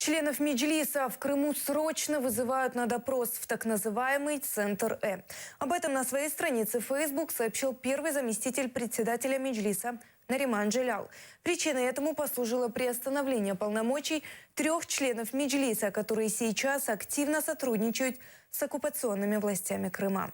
Членов Меджлиса в Крыму срочно вызывают на допрос в так называемый Центр Э. Об этом на своей странице в Facebook сообщил первый заместитель председателя Меджлиса Нариман Джелял. Причиной этому послужило приостановление полномочий 3 членов Меджлиса, которые сейчас активно сотрудничают с оккупационными властями Крыма.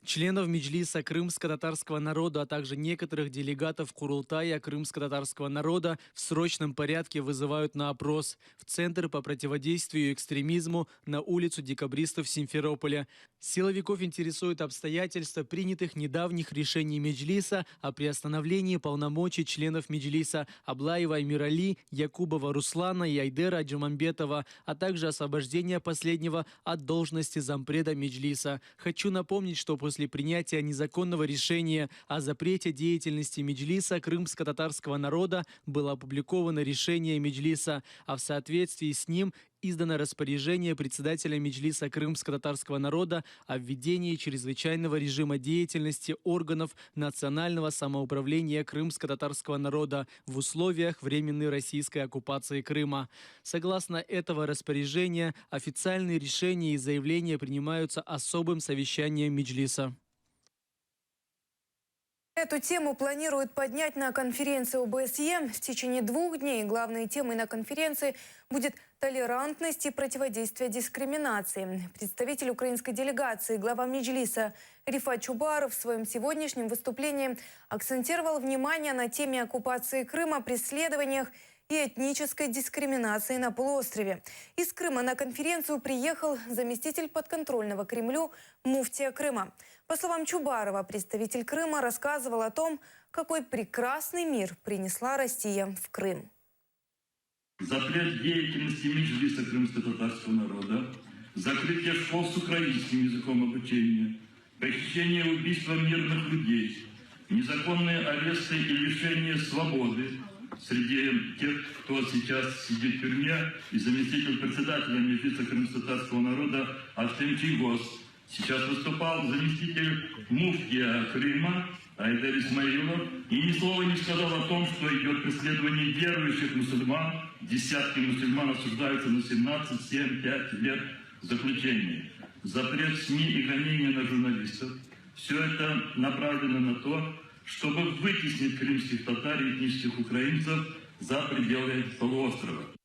Членов Меджлиса крымско-татарского народа, а также некоторых делегатов Курултая крымско-татарского народа в срочном порядке вызывают на опрос в Центр по противодействию экстремизму на улицу Декабристов Симферополя. Силовиков интересуют обстоятельства принятых недавних решений Меджлиса о приостановлении полномочий членов Меджлиса Аблаева Эмирали, Якубова Руслана и Айдера Джумамбетова, а также освобождения последнего от должности зампреда Меджлиса. Хочу напомнить, что после принятия незаконного решения о запрете деятельности Меджлиса крымско-татарского народа было опубликовано решение Меджлиса, а в соответствии с ним издано распоряжение председателя Меджлиса крымско-татарского народа о введении чрезвычайного режима деятельности органов национального самоуправления крымско-татарского народа в условиях временной российской оккупации Крыма. Согласно этого распоряжения, официальные решения и заявления принимаются особым совещанием Меджлиса. Эту тему планируют поднять на конференции ОБСЕ. В течение 2 дней главной темой на конференции будет толерантность и противодействие дискриминации. Представитель украинской делегации, глава Меджлиса Рифат Чубаров в своем сегодняшнем выступлении акцентировал внимание на теме оккупации Крыма, преследованиях и этнической дискриминации на полуострове. Из Крыма на конференцию приехал заместитель подконтрольного Кремлю муфтия Крыма. По словам Чубарова, представитель Крыма рассказывал о том, какой прекрасный мир принесла Россия в Крым. Запрет деятельности Меджлиса крымско-татарского народа, закрытие школ с украинским языком обучения, похищение и убийство мирных людей, незаконные аресты и лишение свободы среди тех, кто сейчас сидит в тюрьме, и заместитель председателя Меджлиса крымско-татарского народа Артем Чийгоз. Сейчас выступал заместитель муфтия Крыма Айдер Исмаилов и ни слова не сказал о том, что идет преследование верующих мусульман. Десятки мусульман осуждаются на 17, 7, 5 лет заключения. Запрет СМИ и гонения на журналистов. Все это направлено на то, чтобы вытеснить крымских татар и этнических украинцев за пределы полуострова.